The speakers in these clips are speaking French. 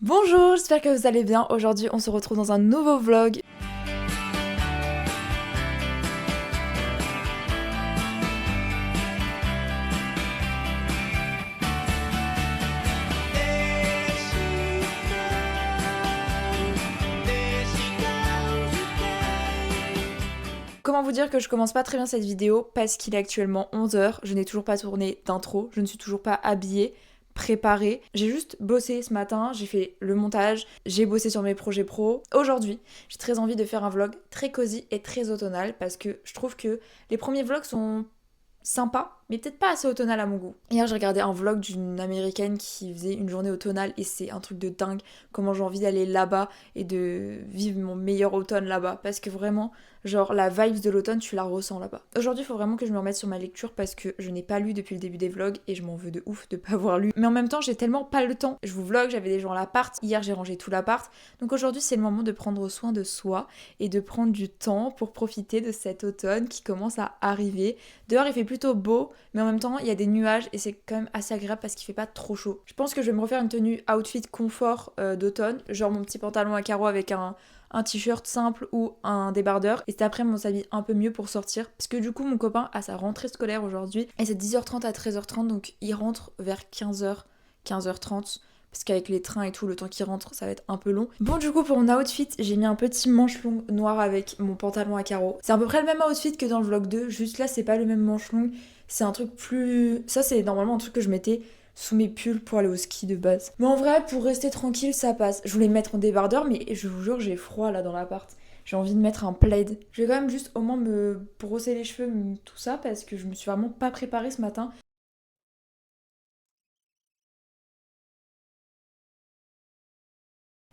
Bonjour, j'espère que vous allez bien. Aujourd'hui, on se retrouve dans un nouveau vlog. Comment vous dire que je commence pas très bien cette vidéo parce qu'il est actuellement 11 h, je n'ai toujours pas tourné d'intro, je ne suis toujours pas habillée, préparée. J'ai juste bossé ce matin, j'ai fait le montage, j'ai bossé sur mes projets pro. Aujourd'hui, j'ai très envie de faire un vlog très cosy et très automnal parce que je trouve que les premiers vlogs sont sympa, mais peut-être pas assez automnal à mon goût. Hier, j'ai regardé un vlog d'une américaine qui faisait une journée automnale et c'est un truc de dingue. Comment j'ai envie d'aller là-bas et de vivre mon meilleur automne là-bas. Parce que vraiment, genre, la vibes de l'automne, tu la ressens là-bas. Aujourd'hui, il faut vraiment que je me remette sur ma lecture parce que je n'ai pas lu depuis le début des vlogs et je m'en veux de ouf de pas avoir lu. Mais en même temps, j'ai tellement pas le temps. Je vous vlog, j'avais des gens à l'appart. Hier, j'ai rangé tout l'appart. Donc aujourd'hui, c'est le moment de prendre soin de soi et de prendre du temps pour profiter de cet automne qui commence à arriver. Dehors, il fait plutôt beau, mais en même temps, il y a des nuages et c'est quand même assez agréable parce qu'il fait pas trop chaud. Je pense que je vais me refaire une tenue outfit confort d'automne, genre mon petit pantalon à carreaux avec un t-shirt simple ou un débardeur. Et cet après, on s'habille un peu mieux pour sortir. Parce que du coup, mon copain a sa rentrée scolaire aujourd'hui. Et c'est 10h30 à 13h30, donc il rentre vers 15h, 15h30. Parce qu'avec les trains et tout, le temps qu'il rentre, ça va être un peu long. Bon, du coup, pour mon outfit, j'ai mis un petit manche long noir avec mon pantalon à carreaux. C'est à peu près le même outfit que dans le vlog 2, juste là, c'est pas le même manche long. C'est un truc plus... Ça, c'est normalement un truc que je mettais sous mes pulls pour aller au ski de base. Mais en vrai, pour rester tranquille, ça passe. Je voulais mettre en débardeur, mais je vous jure, j'ai froid là dans l'appart. J'ai envie de mettre un plaid. Je vais quand même juste au moins me brosser les cheveux, tout ça, parce que je me suis vraiment pas préparée ce matin.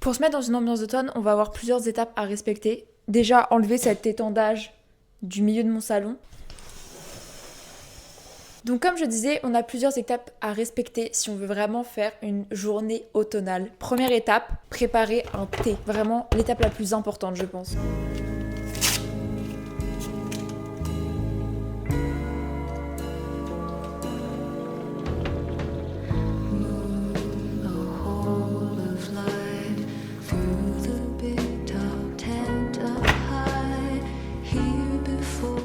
Pour se mettre dans une ambiance d'automne, on va avoir plusieurs étapes à respecter. Déjà, enlever cet étendage du milieu de mon salon. Donc comme je disais, on a plusieurs étapes à respecter si on veut vraiment faire une journée automnale. Première étape, préparer un thé. Vraiment l'étape la plus importante, je pense.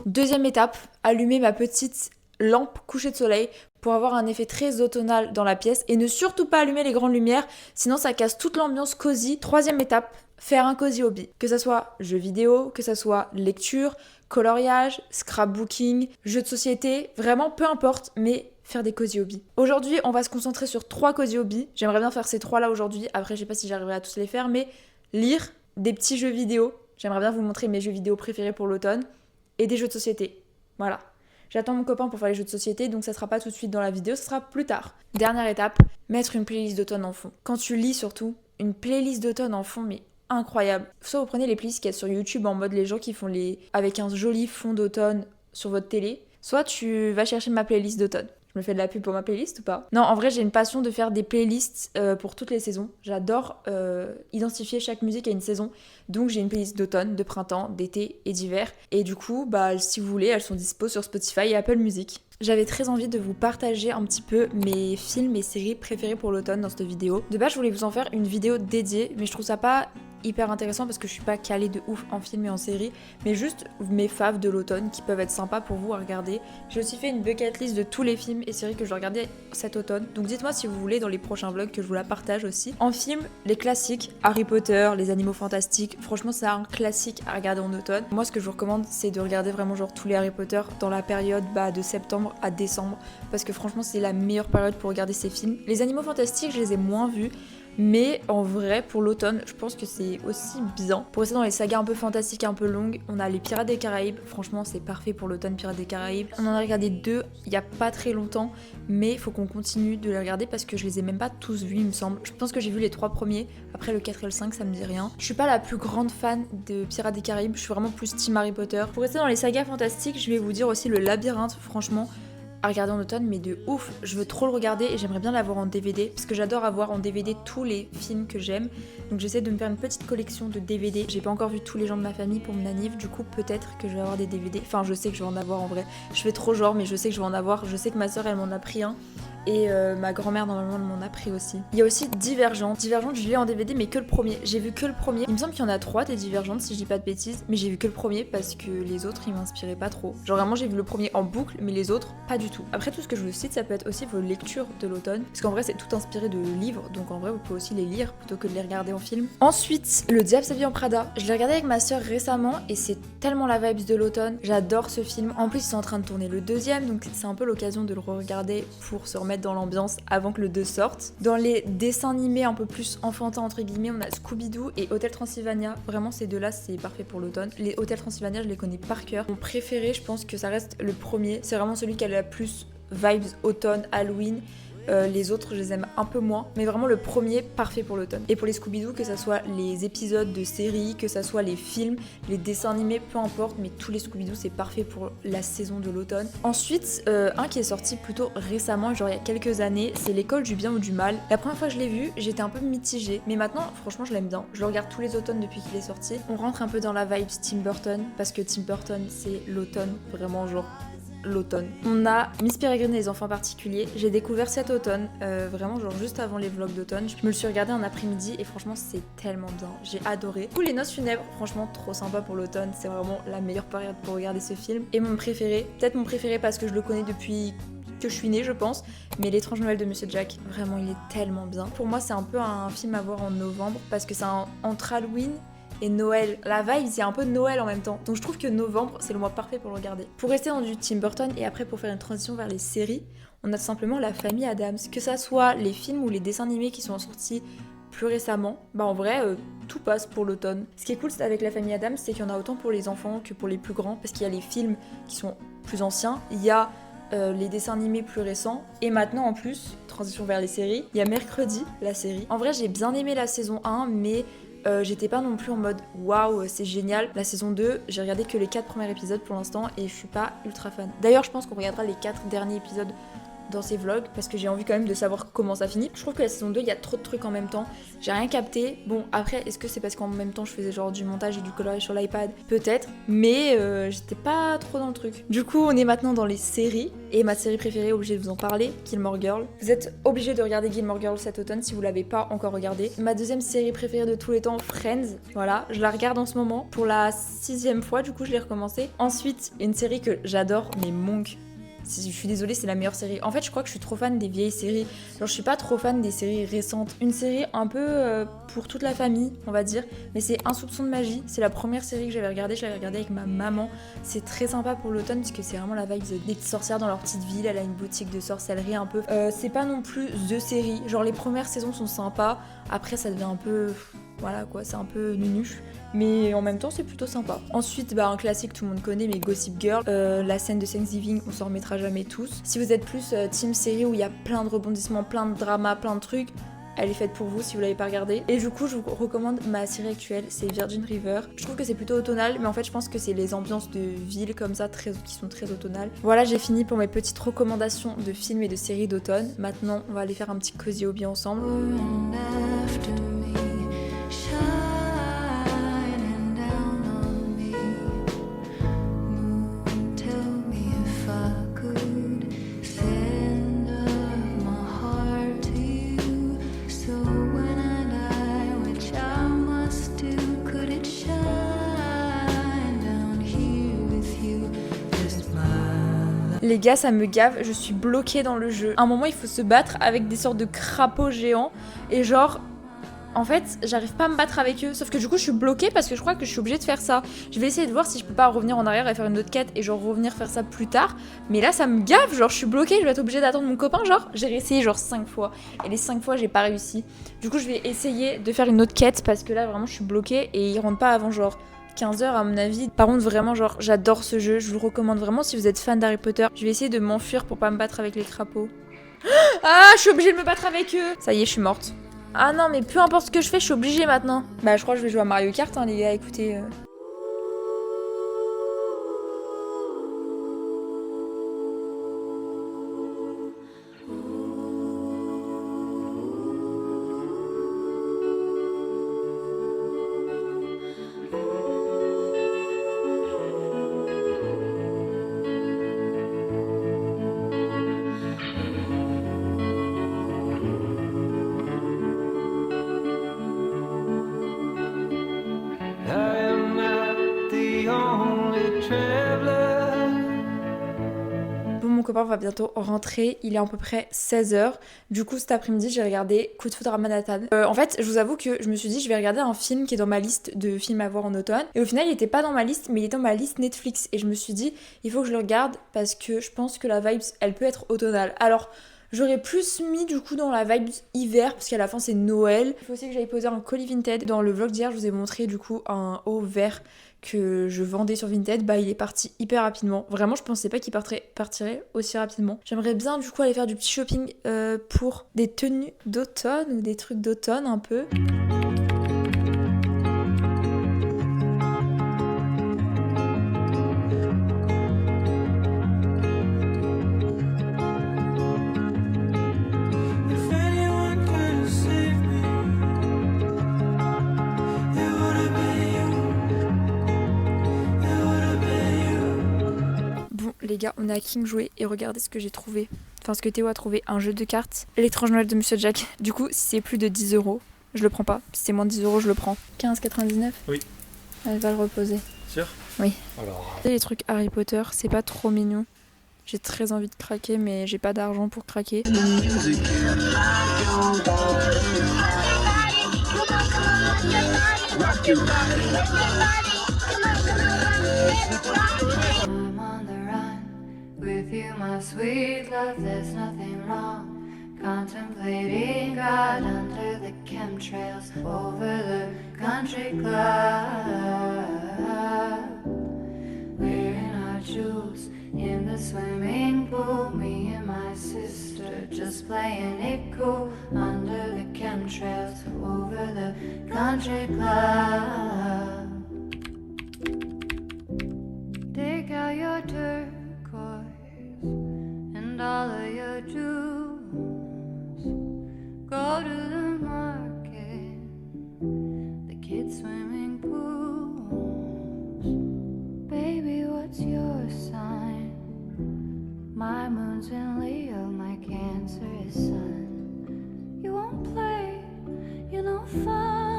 Deuxième étape, allumer ma petite lampe coucher de soleil pour avoir un effet très automnal dans la pièce et ne surtout pas allumer les grandes lumières, sinon ça casse toute l'ambiance cosy. Troisième étape, faire un cosy hobby. Que ça soit jeux vidéo, que ça soit lecture, coloriage, scrapbooking, jeux de société, vraiment peu importe, mais faire des cosy hobbies. Aujourd'hui, on va se concentrer sur 3 cosy hobbies. J'aimerais bien faire ces 3 là aujourd'hui. Après, je sais pas si j'arriverai à tous les faire, mais lire, des petits jeux vidéo. J'aimerais bien vous montrer mes jeux vidéo préférés pour l'automne et des jeux de société. Voilà. J'attends mon copain pour faire les jeux de société, donc ça sera pas tout de suite dans la vidéo, ça sera plus tard. Dernière étape, mettre une playlist d'automne en fond. Quand tu lis surtout, une playlist d'automne en fond, mais incroyable. Soit vous prenez les playlists qu'il y a sur YouTube en mode les gens qui font les... avec un joli fond d'automne sur votre télé, soit tu vas chercher ma playlist d'automne. Je me fais de la pub pour ma playlist ou pas? Non, en vrai, j'ai une passion de faire des playlists pour toutes les saisons. J'adore identifier chaque musique à une saison. Donc, j'ai une playlist d'automne, de printemps, d'été et d'hiver. Et du coup, bah, si vous voulez, elles sont dispo sur Spotify et Apple Music. J'avais très envie de vous partager un petit peu mes films et séries préférés pour l'automne dans cette vidéo. De base, je voulais vous en faire une vidéo dédiée, mais je trouve ça pas hyper intéressant parce que je suis pas calée de ouf en film et en série, mais juste mes faves de l'automne qui peuvent être sympas pour vous à regarder. J'ai aussi fait une bucket list de tous les films et séries que je regardais cet automne, donc dites-moi si vous voulez dans les prochains vlogs que je vous la partage aussi. En film, les classiques, Harry Potter, les animaux fantastiques, franchement c'est un classique à regarder en automne. Moi ce que je vous recommande c'est de regarder vraiment genre tous les Harry Potter dans la période de septembre à décembre, parce que franchement c'est la meilleure période pour regarder ces films. Les animaux fantastiques je les ai moins vus, mais en vrai, pour l'automne, je pense que c'est aussi bien. Pour rester dans les sagas un peu fantastiques, un peu longues, on a les Pirates des Caraïbes. Franchement, c'est parfait pour l'automne, Pirates des Caraïbes. On en a regardé 2 il y a pas très longtemps, mais il faut qu'on continue de les regarder parce que je les ai même pas tous vus, il me semble. Je pense que j'ai vu les 3 premiers, après le 4 et le 5, ça me dit rien. Je suis pas la plus grande fan de Pirates des Caraïbes, je suis vraiment plus team Harry Potter. Pour rester dans les sagas fantastiques, je vais vous dire aussi le Labyrinthe, franchement. À regarder en automne, mais de ouf, je veux trop le regarder et j'aimerais bien l'avoir en DVD parce que j'adore avoir en DVD tous les films que j'aime, donc j'essaie de me faire une petite collection de DVD. J'ai pas encore vu tous les gens de ma famille pour mon anniv, du coup peut-être que je vais avoir des DVD, enfin je sais que je vais en avoir en vrai, je fais trop genre mais je sais que je vais en avoir, je sais que ma soeur elle m'en a pris un Et ma grand-mère normalement elle m'en a pris aussi. Il y a aussi Divergente. Divergente je l'ai en DVD mais que le premier. J'ai vu que le premier. Il me semble qu'il y en a 3 des Divergentes si je dis pas de bêtises. Mais j'ai vu que le premier parce que les autres ils m'inspiraient pas trop. Genre vraiment j'ai vu le premier en boucle mais les autres pas du tout. Après tout ce que je vous cite ça peut être aussi vos lectures de l'automne. Parce qu'en vrai c'est tout inspiré de livres. Donc en vrai vous pouvez aussi les lire plutôt que de les regarder en film. Ensuite Le Diable s'habille en Prada. Je l'ai regardé avec ma soeur récemment et c'est tellement la vibes de l'automne. J'adore ce film. En plus ils sont en train de tourner le deuxième donc c'est un peu l'occasion de le regarder pour se remettre dans l'ambiance avant que le 2 sorte. Dans les dessins animés un peu plus enfantins entre guillemets, on a Scooby-Doo et Hotel Transylvania. Vraiment ces deux là c'est parfait pour l'automne. Les Hotel Transylvania je les connais par cœur. Mon préféré je pense que ça reste le premier. C'est vraiment celui qui a la plus vibes automne, Halloween. Les autres je les aime un peu moins, mais vraiment le premier parfait pour l'automne. Et pour les Scooby-Doo, que ça soit les épisodes de séries, que ça soit les films, les dessins animés, peu importe, mais tous les Scooby-Doo c'est parfait pour la saison de l'automne. Ensuite un qui est sorti plutôt récemment, genre il y a quelques années, c'est L'école du bien ou du mal. La première fois que je l'ai vu j'étais un peu mitigée, mais maintenant franchement je l'aime bien. Je le regarde tous les automnes depuis qu'il est sorti. On rentre un peu dans la vibe Tim Burton, parce que Tim Burton c'est l'automne, vraiment genre l'automne. On a Miss Peregrine et les enfants particuliers. J'ai découvert cet automne, vraiment genre juste avant les vlogs d'automne. Je me le suis regardé un après-midi et franchement c'est tellement bien. J'ai adoré. Du coup Les Noces funèbres, franchement trop sympa pour l'automne. C'est vraiment la meilleure période pour regarder ce film. Et mon préféré, peut-être mon préféré parce que je le connais depuis que je suis née je pense, mais L'étrange Noël de Monsieur Jack, vraiment il est tellement bien. Pour moi c'est un peu un film à voir en novembre parce que c'est entre Halloween et Noël. La vibe, c'est un peu Noël en même temps. Donc je trouve que novembre, c'est le mois parfait pour le regarder. Pour rester dans du Tim Burton et après pour faire une transition vers les séries, on a tout simplement La Famille Addams. Que ça soit les films ou les dessins animés qui sont sortis plus récemment, bah en vrai, tout passe pour l'automne. Ce qui est cool avec La Famille Addams, c'est qu'il y en a autant pour les enfants que pour les plus grands, parce qu'il y a les films qui sont plus anciens, il y a les dessins animés plus récents, et maintenant en plus, transition vers les séries, il y a Mercredi, la série. En vrai, j'ai bien aimé la saison 1, mais j'étais pas non plus en mode waouh c'est génial. La saison 2 j'ai regardé que les 4 premiers épisodes pour l'instant et je suis pas ultra fan. D'ailleurs je pense qu'on regardera les 4 derniers épisodes dans ces vlogs parce que j'ai envie quand même de savoir comment ça finit. Je trouve que la saison 2 il y a trop de trucs en même temps, j'ai rien capté. Bon après est-ce que c'est parce qu'en même temps je faisais genre du montage et du coloriage sur l'iPad? Peut-être, mais j'étais pas trop dans le truc. Du coup on est maintenant dans les séries et ma série préférée, obligée de vous en parler, Gilmore Girls. Vous êtes obligés de regarder Gilmore Girls cet automne si vous l'avez pas encore regardé. Ma deuxième série préférée de tous les temps, Friends, voilà, je la regarde en ce moment pour la 6e fois, du coup je l'ai recommencé. Ensuite une série que j'adore, mais Monk. Je suis désolée, c'est la meilleure série. En fait, je crois que je suis trop fan des vieilles séries. Genre, je suis pas trop fan des séries récentes. Une série un peu pour toute la famille, on va dire. Mais c'est Un soupçon de magie. C'est la première série que j'avais regardée. Je l'avais regardée avec ma maman. C'est très sympa pour l'automne puisque c'est vraiment la vibe des petites sorcières dans leur petite ville. Elle a une boutique de sorcellerie un peu. C'est pas non plus The série. Genre, les premières saisons sont sympas. Après, ça devient un peu... Voilà quoi, c'est un peu nunuche. Mais en même temps, c'est plutôt sympa. Ensuite, un classique, tout le monde connaît, mais Gossip Girl. La scène de Thanksgiving, on s'en remettra jamais tous. Si vous êtes plus team série où il y a plein de rebondissements, plein de dramas, plein de trucs, elle est faite pour vous si vous l'avez pas regardée. Et du coup, je vous recommande ma série actuelle, c'est Virgin River. Je trouve que c'est plutôt automnal, mais en fait, je pense que c'est les ambiances de ville comme ça qui sont très automnales. Voilà, j'ai fini pour mes petites recommandations de films et de séries d'automne. Maintenant, on va aller faire un petit cosy hobby ensemble. Les gars, ça me gave, je suis bloquée dans le jeu. À un moment, il faut se battre avec des sortes de crapauds géants. Et genre, en fait, j'arrive pas à me battre avec eux. Sauf que du coup, je suis bloquée parce que je crois que je suis obligée de faire ça. Je vais essayer de voir si je peux pas revenir en arrière et faire une autre quête et genre revenir faire ça plus tard. Mais là, ça me gave, genre je suis bloquée, je vais être obligée d'attendre mon copain. Genre, j'ai réessayé genre 5 fois. Et les 5 fois, j'ai pas réussi. Du coup, je vais essayer de faire une autre quête parce que là, vraiment, je suis bloquée et il rentre pas avant genre 15h à mon avis. Par contre vraiment genre j'adore ce jeu, je vous le recommande vraiment si vous êtes fan d'Harry Potter. Je vais essayer de m'enfuir pour pas me battre avec les crapauds. Ah, je suis obligée de me battre avec eux. Ça y est, je suis morte. Ah non mais peu importe ce que je fais, je suis obligée maintenant. Bah je crois que je vais jouer à Mario Kart les gars, écoutez. copain va bientôt rentrer, il est à peu près 16h. Du coup cet après-midi j'ai regardé Coup de foudre à Manhattan. En fait je vous avoue que je me suis dit je vais regarder un film qui est dans ma liste de films à voir en automne. Et au final il était pas dans ma liste mais il était dans ma liste Netflix. Et je me suis dit il faut que je le regarde parce que je pense que la vibe elle peut être automnale. Alors j'aurais plus mis du coup dans la vibe hiver parce qu'à la fin c'est Noël. Il faut aussi que j'aille poser un colis Vinted. Dans le vlog d'hier je vous ai montré du coup un haut vert que je vendais sur Vinted, bah il est parti hyper rapidement. Vraiment, je pensais pas qu'il partirait aussi rapidement. J'aimerais bien du coup aller faire du petit shopping pour des tenues d'automne ou des trucs d'automne un peu. Les gars, on est à King Jouet et regardez ce que j'ai trouvé. Enfin, ce que Théo a trouvé, un jeu de cartes. L'étrange Noël de Monsieur Jack. Du coup, si c'est plus de 10€, je le prends pas. Si c'est moins de 10€, je le prends. 15,99 ? Oui. Elle va le reposer. Sûr ? Oui. Alors. Les trucs Harry Potter, c'est pas trop mignon. J'ai très envie de craquer, mais j'ai pas d'argent pour craquer. With you, my sweet love, there's nothing wrong. Contemplating God under the chemtrails over the country club. Wearing our jewels in the swimming pool. Me and my sister just playing it cool under the chemtrails over the country club. Take out your turquoise and all of your jewels. Go to the market, the kids' swimming pools. Baby, what's your sign? My moon's in Leo, my Cancer is Sun. You won't play, you know, fun.